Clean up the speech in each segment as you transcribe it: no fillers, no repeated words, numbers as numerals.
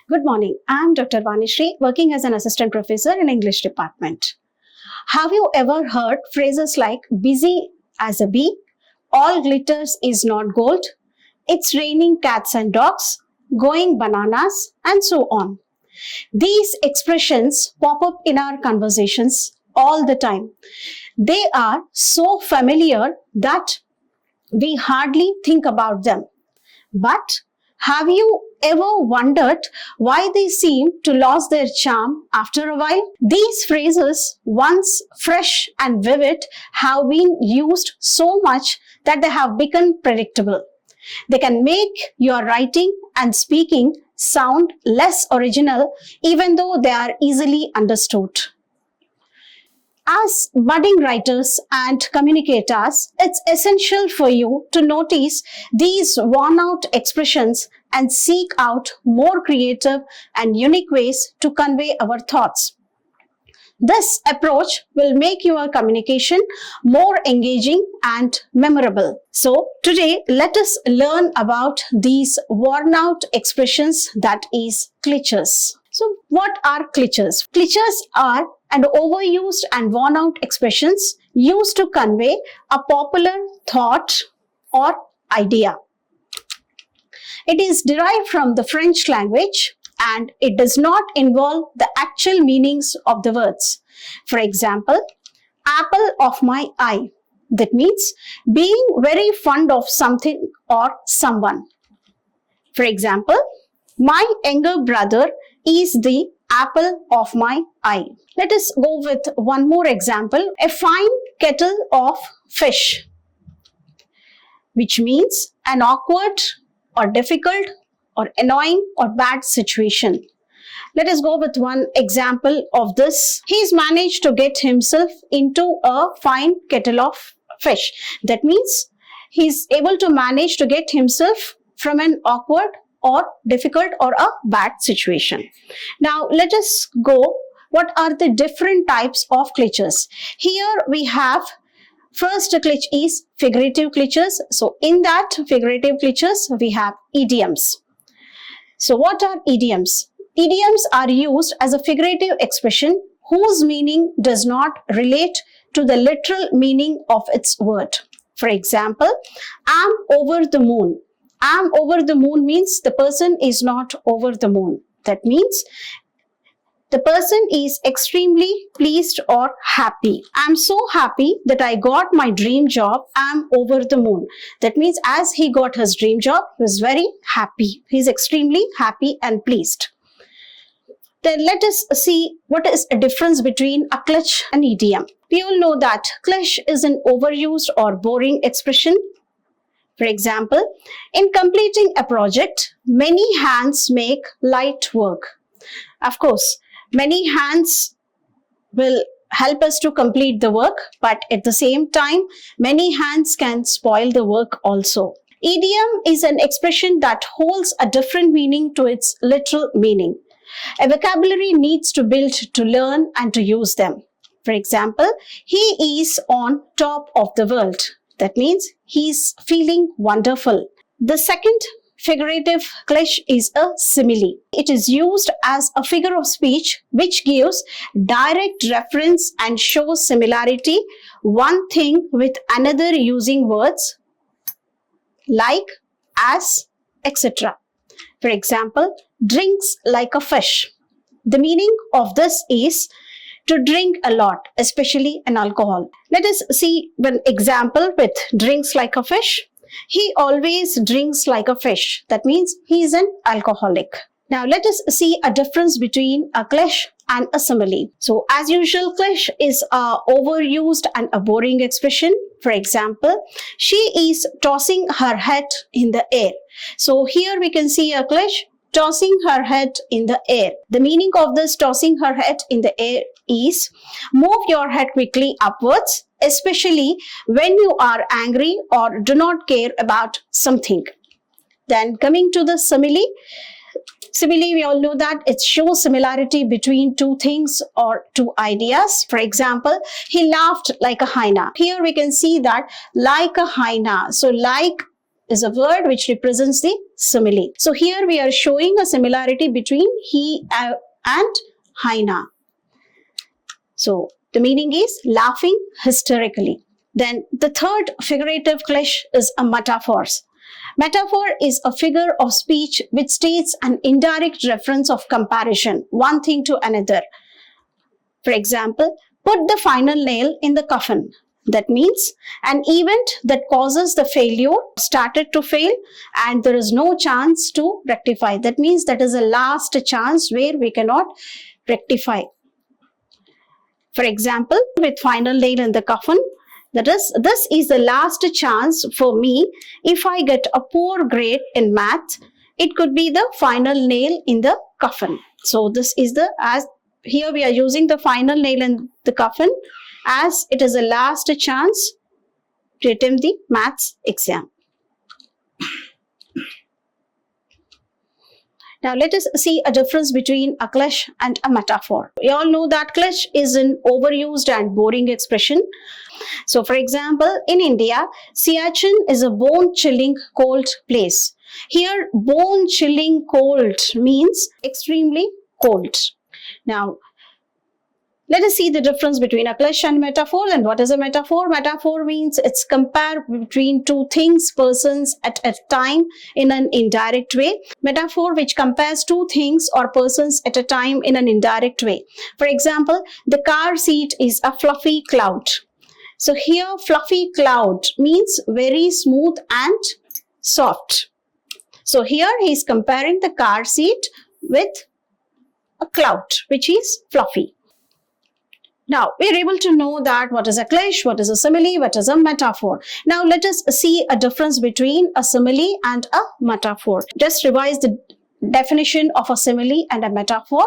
Good morning. I'm Dr. Vanisree, working as an assistant professor in English department. Have you ever heard phrases like busy as a bee, all glitters is not gold, it's raining cats and dogs, going bananas, and so on? These expressions pop up in our conversations all the time. They are so familiar that we hardly think about them. But have you ever wondered why they seem to lose their charm after a while? These phrases, once fresh and vivid, have been used so much that they have become predictable. They can make your writing and speaking sound less original, even though they are easily understood. As budding writers and communicators, it's essential for you to notice these worn-out expressions and seek out more creative and unique ways to convey our thoughts. This approach will make your communication more engaging and memorable. So today, let us learn about these worn-out expressions, that is cliches. So what are cliches? Cliches are an overused and worn-out expressions used to convey a popular thought or idea. It is derived from the French language and it does not involve the actual meanings of the words. For example, apple of my eye. That means being very fond of something or someone. For example, my younger brother is the apple of my eye. Let us go with one more example. A fine kettle of fish, which means an awkward or difficult or annoying or bad situation. Let us go with one example of this. He's managed to get himself into a fine kettle of fish. That means he's able to manage to get himself from an awkward or difficult or a bad situation. Now let us go. What are the different types of cliches? Here we have first cliche is figurative cliches. So in that figurative cliches we have idioms. So what are idioms? Idioms are used as a figurative expression whose meaning does not relate to the literal meaning of its word. For example, I'm over the moon. I'm over the moon means the person is not over the moon. That means the person is extremely pleased or happy. I'm so happy that I got my dream job. I'm over the moon. That means as he got his dream job, he was very happy. He's extremely happy and pleased. Then let us see what is a difference between a cliche and idiom. We all know that cliche is an overused or boring expression. For example, in completing a project, many hands make light work. Of course, many hands will help us to complete the work, but at the same time, many hands can spoil the work also. Idiom is an expression that holds a different meaning to its literal meaning. A vocabulary needs to build to learn and to use them. For example, he is on top of the world. That means he's feeling wonderful. The second figurative cliche is a simile. It is used as a figure of speech which gives direct reference and shows similarity one thing with another using words like, as, etc. For example, drinks like a fish. The meaning of this is to drink a lot, especially an alcohol. Let us see one example with drinks like a fish. He always drinks like a fish. That means he is an alcoholic. Now let us see a difference between a cliche and a simile. So as usual, cliche is a overused and a boring expression. For example, she is tossing her head in the air. So here we can see a cliche, tossing her head in the air. The meaning of this tossing her head in the air is move your head quickly upwards, especially when you are angry or do not care about something. Then coming to the simile. Simile, we all know that it shows similarity between two things or two ideas. For example, he laughed like a hyena. Here we can see that like a hyena. So like is a word which represents the simile. So here we are showing a similarity between he and hyena. So the meaning is laughing hysterically. Then the third figurative cliche is a metaphor. Metaphor is a figure of speech which states an indirect reference of comparison, one thing to another. For example, put the final nail in the coffin. That means an event that causes the failure started to fail and there is no chance to rectify. That means that is a last chance where we cannot rectify. For example, with final nail in the coffin, that is, this is the last chance for me. If I get a poor grade in math, it could be the final nail in the coffin. So this is the, as here we are using the final nail in the coffin as it is the last chance to attempt the maths exam. Now let us see a difference between a cliche and a metaphor. We all know that cliche is an overused and boring expression. So for example, in India, Siachen is a bone-chilling cold place. Here, bone-chilling cold means extremely cold. Now, let us see the difference between a cliche and metaphor. And what is a metaphor? Metaphor means it's compare between two things, persons at a time in an indirect way. Metaphor which compares two things or persons at a time in an indirect way. For example, the car seat is a fluffy cloud. So here fluffy cloud means very smooth and soft. So here he is comparing the car seat with a cloud which is fluffy. Now, we are able to know that what is a cliche, what is a simile, what is a metaphor. Now, let us see a difference between a simile and a metaphor. Just revise the definition of a simile and a metaphor.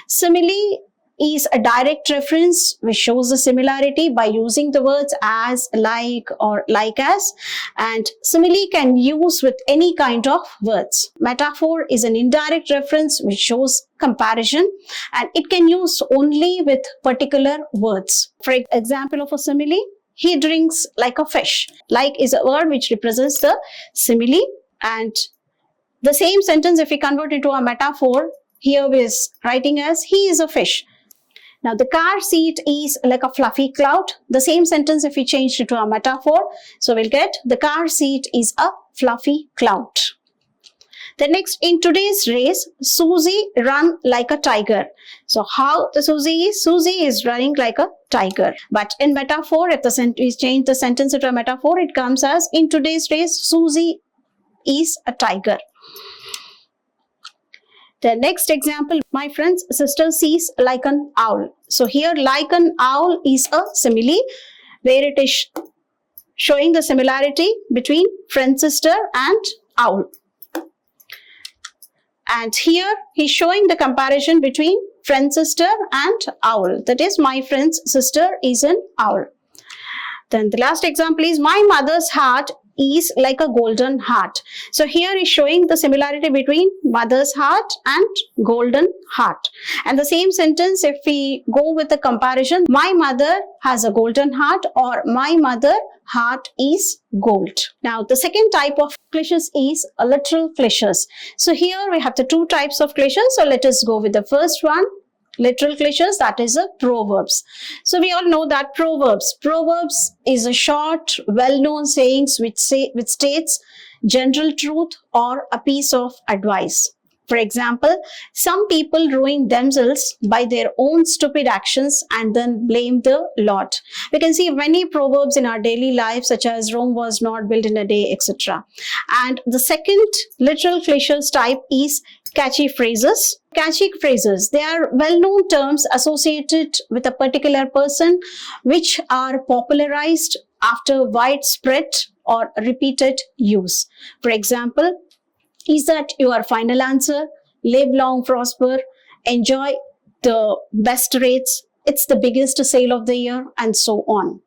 Simile is a direct reference which shows the similarity by using the words as, like, or like as. And simile can use with any kind of words. Metaphor is an indirect reference which shows comparison and it can use only with particular words. For example of a simile, he drinks like a fish. Like is a word which represents the simile, and the same sentence if we convert it to a metaphor, here is writing as he is a fish. Now the car seat is like a fluffy cloud. The same sentence if we change it to a metaphor, so we'll get the car seat is a fluffy cloud. The next, in today's race, Susie run like a tiger. So how the Susie is? Susie is running like a tiger. But in metaphor, if we change the sentence into a metaphor, it comes as in today's race, Susie is a tiger. The next example, my friend's sister sees like an owl. So here like an owl is a simile where it is showing the similarity between friend sister and owl. And here he's showing the comparison between friend sister and owl. That is, my friend's sister is an owl. Then the last example is my mother's heart is like a golden heart. So here is showing the similarity between mother's heart and golden heart. And the same sentence if we go with the comparison, my mother has a golden heart or my mother heart is gold. Now the second type of cliches is a literal cliches. So here we have the two types of cliches. So let us go with the first one. Literal cliches, that is a proverbs. So we all know that proverbs is a short, well-known sayings which states general truth or a piece of advice. For example, some people ruin themselves by their own stupid actions and then blame the Lord. We can see many proverbs in our daily life such as Rome was not built in a day, etc. And the second literal cliches type is catchy phrases. Catchy phrases, they are well-known terms associated with a particular person which are popularized after widespread or repeated use. For example, is that your final answer? Live long, prosper, enjoy the best rates, it's the biggest sale of the year, and so on.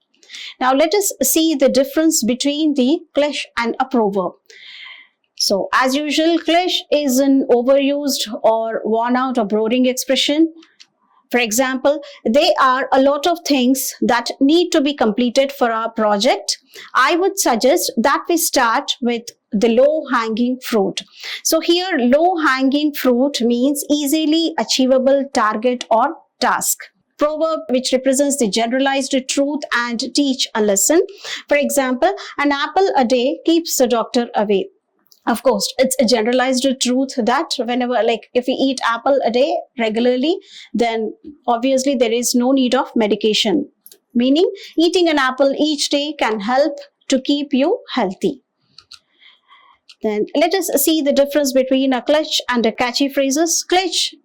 Now let us see the difference between the cliche and a proverb. So as usual, cliche is an overused or worn out or boring expression. For example, there are a lot of things that need to be completed for our project. I would suggest that we start with the low-hanging fruit. So here low-hanging fruit means easily achievable target or task. Proverb which represents the generalized truth and teach a lesson. For example, an apple a day keeps the doctor away. Of course, it's a generalized truth that whenever, like if we eat apple a day regularly, then obviously there is no need of medication. Meaning, eating an apple each day can help to keep you healthy. Then let us see the difference between a clutch and a catchy phrases. Clutch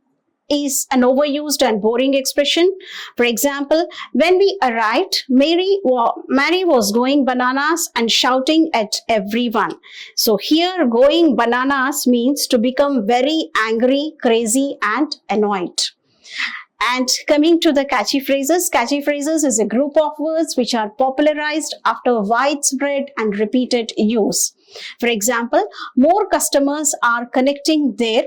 is an overused and boring expression. For example, when we arrived, Mary was going bananas and shouting at everyone. So here going bananas means to become very angry, crazy and annoyed. And coming to the catchy phrases is a group of words which are popularized after widespread and repeated use. For example, more customers are connecting their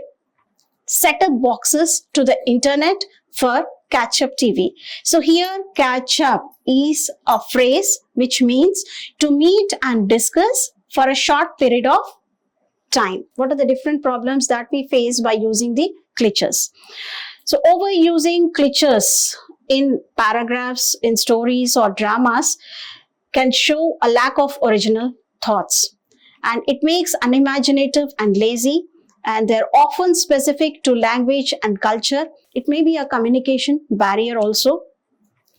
set-top boxes to the internet for catch-up TV. So here catch-up is a phrase which means to meet and discuss for a short period of time. What are the different problems that we face by using the cliches? So overusing cliches in paragraphs, in stories or dramas can show a lack of original thoughts, and it makes unimaginative and lazy, and they're often specific to language and culture. It may be a communication barrier also.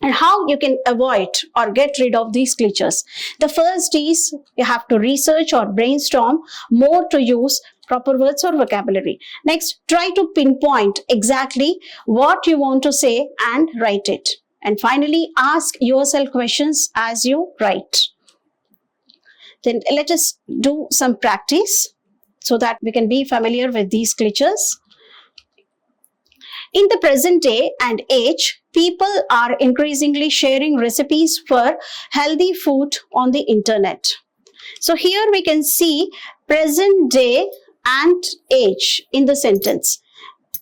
And how you can avoid or get rid of these cliches? The first is you have to research or brainstorm more to use proper words or vocabulary. Next, try to pinpoint exactly what you want to say and write it. And finally, ask yourself questions as you write. Then let us do some practice so that we can be familiar with these cliches. In the present day and age, people are increasingly sharing recipes for healthy food on the internet. So here we can see present day and age in the sentence.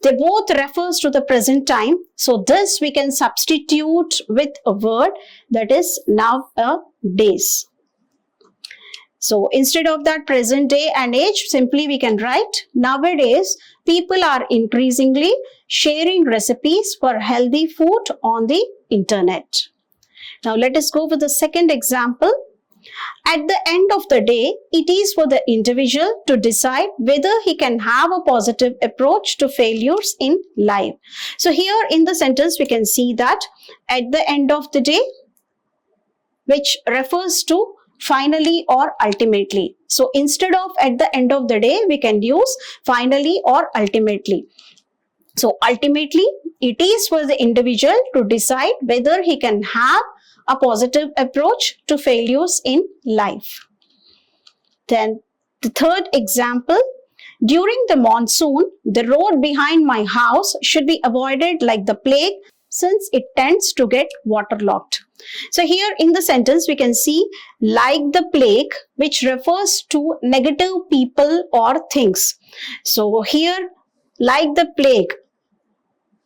They both refers to the present time. So this we can substitute with a word that is nowadays. So instead of that present day and age, simply we can write nowadays people are increasingly sharing recipes for healthy food on the internet. Now let us go with the second example. At the end of the day, it is for the individual to decide whether he can have a positive approach to failures in life. So here in the sentence we can see that at the end of the day, which refers to finally or ultimately. So instead of at the end of the day, we can use finally or ultimately. So ultimately, it is for the individual to decide whether he can have a positive approach to failures in life. Then the third example, during the monsoon, the road behind my house should be avoided like the plague since it tends to get waterlogged. So here in the sentence we can see like the plague, which refers to negative people or things. So here like the plague,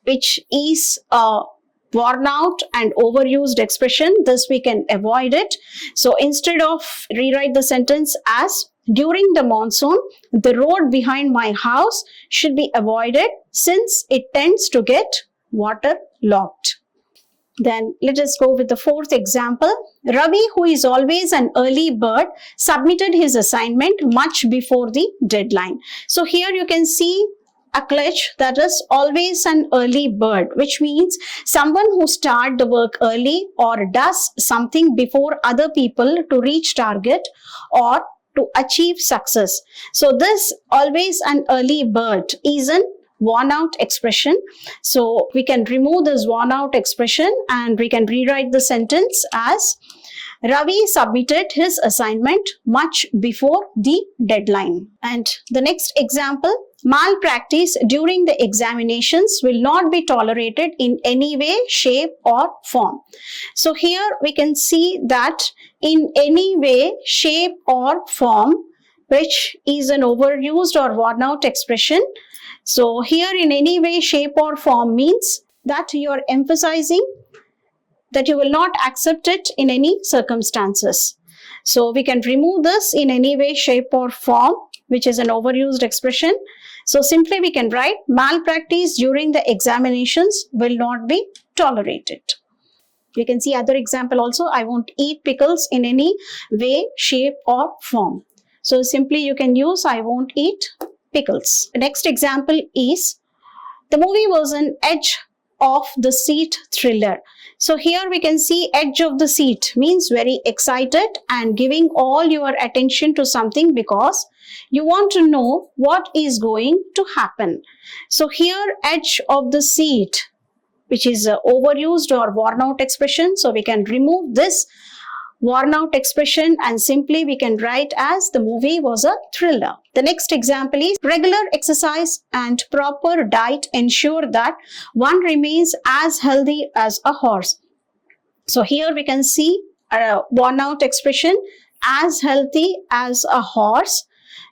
which is a worn out and overused expression, this we can avoid it. So instead of rewrite the sentence as during the monsoon, the road behind my house should be avoided since it tends to get waterlogged. Then let us go with the fourth example. Ravi, who is always an early bird, submitted his assignment much before the deadline. So here you can see a clutch that is always an early bird, which means someone who starts the work early or does something before other people to reach target or to achieve success. So this always an early bird is an worn out expression. So we can remove this worn out expression and we can rewrite the sentence as Ravi submitted his assignment much before the deadline. And the next example, malpractice during the examinations will not be tolerated in any way, shape or form. So here we can see that in any way, shape or form, which is an overused or worn out expression. So here in any way, shape or form means that you are emphasizing that you will not accept it in any circumstances. So we can remove this in any way, shape or form, which is an overused expression. So simply we can write, malpractice during the examinations will not be tolerated. You can see other example also, I won't eat pickles in any way, shape or form. So simply you can use, I won't eat pickles. The next example is, the movie was an edge of the seat thriller. So here we can see edge of the seat means very excited and giving all your attention to something because you want to know what is going to happen. So here edge of the seat, which is overused or worn out expression. So we can remove this worn out expression and simply we can write as the movie was a thriller. The next example is, regular exercise and proper diet ensure that one remains as healthy as a horse. So here we can see a worn out expression, as healthy as a horse.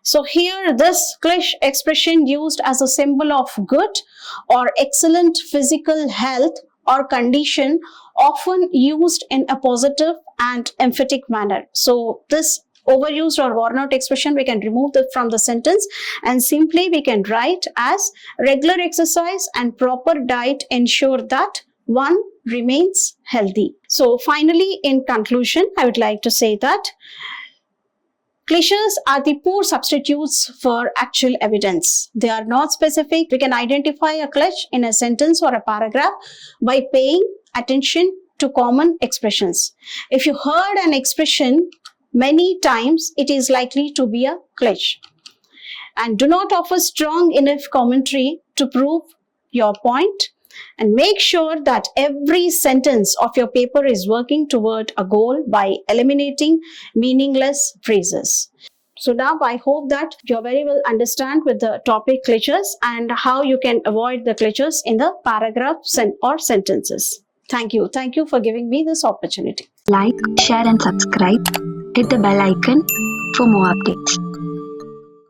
So here this cliche expression used as a symbol of good or excellent physical health or condition, often used in a positive and emphatic manner. So this overused or worn out expression we can remove from the sentence and simply we can write as, regular exercise and proper diet ensure that one remains healthy. So finally, in conclusion, I would like to say that cliches are the poor substitutes for actual evidence. They are not specific. We can identify a cliche in a sentence or a paragraph by paying attention to common expressions. If you heard an expression many times, it is likely to be a cliche. And do not offer strong enough commentary to prove your point. And make sure that every sentence of your paper is working toward a goal by eliminating meaningless phrases. So now I hope that you very well understand with the topic cliches and how you can avoid the cliches in the paragraphs or sentences. Thank you. Thank you for giving me this opportunity. Like, share and subscribe. Hit the bell icon for more updates.